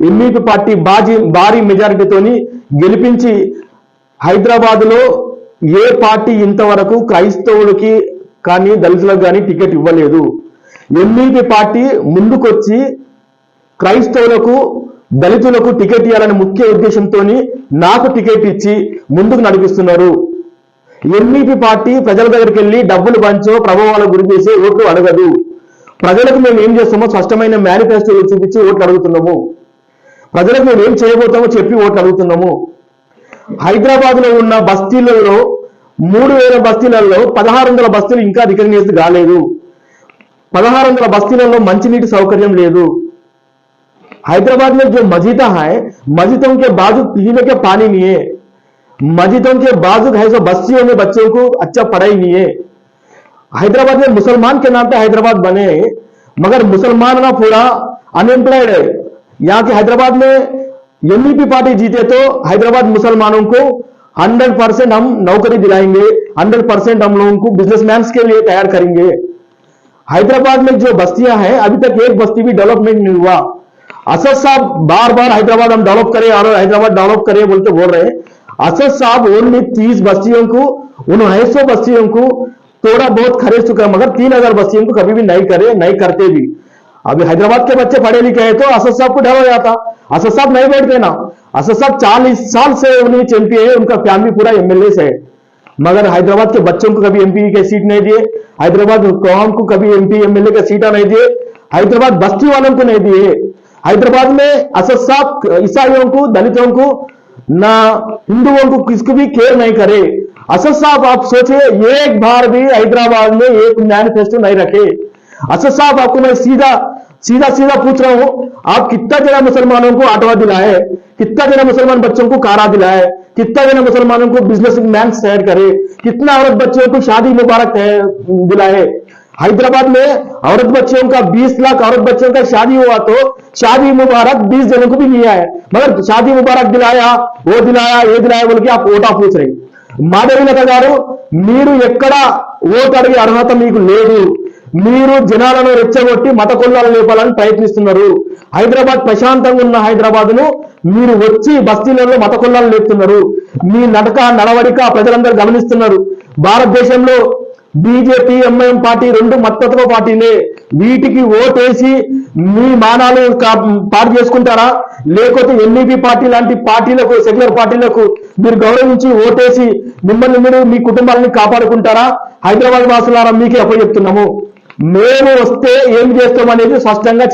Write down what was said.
MEP party భారీ మెజారిటీతోని గెలిపించి హైదరాబాద్లో ఏ పార్టీ ఇంతవరకు క్రైస్తవులకి కానీ దళితులకు కానీ టికెట్ ఇవ్వలేదు. ఎంఈపీ పార్టీ ముందుకొచ్చి క్రైస్తవులకు దళితులకు టికెట్ ఇవ్వాలనే ముఖ్య ఉద్దేశంతో నాకు టికెట్ ఇచ్చి ముందుకు నడిపిస్తున్నారు. ఎంఈపీ పార్టీ ప్రజల దగ్గరికి వెళ్ళి డబ్బులు పంచో ప్రభావాల గురి చేసి ఓట్లు అడగదు. ప్రజలకు మేము ఏం చేస్తామో స్పష్టమైన మేనిఫెస్టోలు చూపించి ఓట్లు అడుగుతున్నాము. ప్రజలకు మేము ఏం చేయబోతామో చెప్పి ఓట్లు అడుగుతున్నాము. హైదరాబాద్ లో ఉన్న బస్తీలలో 3000 బస్తీలలో 1600 బస్తీలు ఇంకా రికగ్నైజ్ కాలేదు. 1600 బస్తీలలో మంచినీటి సౌకర్యం లేదు. हैदराबाद में जो मस्जिदा है, मस्जिदों के बाजू पीने के पानी नहीं है. मस्जिदों के बाजू है सो बस्तियों में बच्चों को अच्छा पढ़ाई नहीं है. हैदराबाद में मुसलमान के नाम पे हैदराबाद बने, मगर मुसलमान ना पूरा अनएम्प्लॉयड है. यहाँ के हैदराबाद में एमईपी पार्टी जीते तो हैदराबाद मुसलमानों को 100% हम नौकरी दिलाएंगे, 100% हम लोगों को बिजनेसमैन के लिए तैयार करेंगे. हैदराबाद में जो बस्तियां हैं अभी तक एक बस्ती भी डेवलपमेंट नहीं हुआ. असद साहब बार बार हैदराबाद हम डेवलप करें और हैदराबाद डेवलप करें बोलते बोल रहे हैं. असद साहब ओनली 30 बस्तियों को, 1900 बस्तियों को थोड़ा बहुत खरीद चुका, मगर 3000 बस्तियों को कभी भी नहीं करे, नहीं करते भी. अभी हैदराबाद के बच्चे पढ़े लिखे हैं तो असद साहब को डर हो जाता. असद साहब नहीं बैठते ना. असद साहब 40 साल से उन्हीं एमपी है, उनका फैमिली पूरा एमएलए है, मगर हैदराबाद के बच्चों को कभी एमपी के सीट नहीं दिए. हैदराबाद कौम को कभी एमपी एमएलए का सीटा नहीं दिए. हैदराबाद बस्ती वालों को नहीं दिए. हैदराबाद में असद साहब ईसाइयों को, दलितों को, ना हिंदुओं को किसको भी केयर नहीं करे. असद साहब आप सोचिए, एक बार भी हैदराबाद में एक मैनिफेस्टो नहीं रखे. असद साहब आपको मैं सीधा पूछ रहा हूं, आप कितना जना मुसलमानों को आटवा दिलाए, कितना जना मुसलमान बच्चों को कारा दिलाए, कितना जना मुसलमानों को बिजनेसमैन तैयार करे, कितना औरत बच्चों को शादी मुबारक दिलाए. हैदराबाद में औरत बच्चों का 20 लाख औरत बच्चों का शादी हुआ तो शादी मुबारक 20 जनों को भी नहीं आया, मगर शादी मुबारक दिलाया, वो दिलाया, ये दिलाया बोल के आप ओटा पूछ रहे. మాధవీలత గారు, మీరు ఎక్కడ ఓటు అడిగే అర్హత మీకు లేదు. మీరు జనాలను రెచ్చగొట్టి మత కొల్లాలు లేపాలని ప్రయత్నిస్తున్నారు. హైదరాబాద్ ప్రశాంతంగా ఉన్న హైదరాబాద్ ను మీరు వచ్చి బస్తీలలో మత కొల్లాలు లేపుతున్నారు. మీ నడవడిక ప్రజలందరూ గమనిస్తున్నారు. భారతదేశంలో బీజేపీ ఎంఐఎం పార్టీ రెండు మతతత్వ పార్టీలే. వీటికి ఓటేసి మీ మానాలు పాటు చేసుకుంటారా, లేకపోతే ఎంఈపీ పార్టీ లాంటి పార్టీలకు, సెక్యులర్ పార్టీలకు మీరు గౌరవించి ఓటేసి మిమ్మల్ని మీరు మీ కుటుంబాలని కాపాడుకుంటారా? హైదరాబాద్ వాసులారా మీకే అప్పచెప్తున్నాము. మేము వస్తే ఏం చేస్తాం అనేది స్పష్టంగా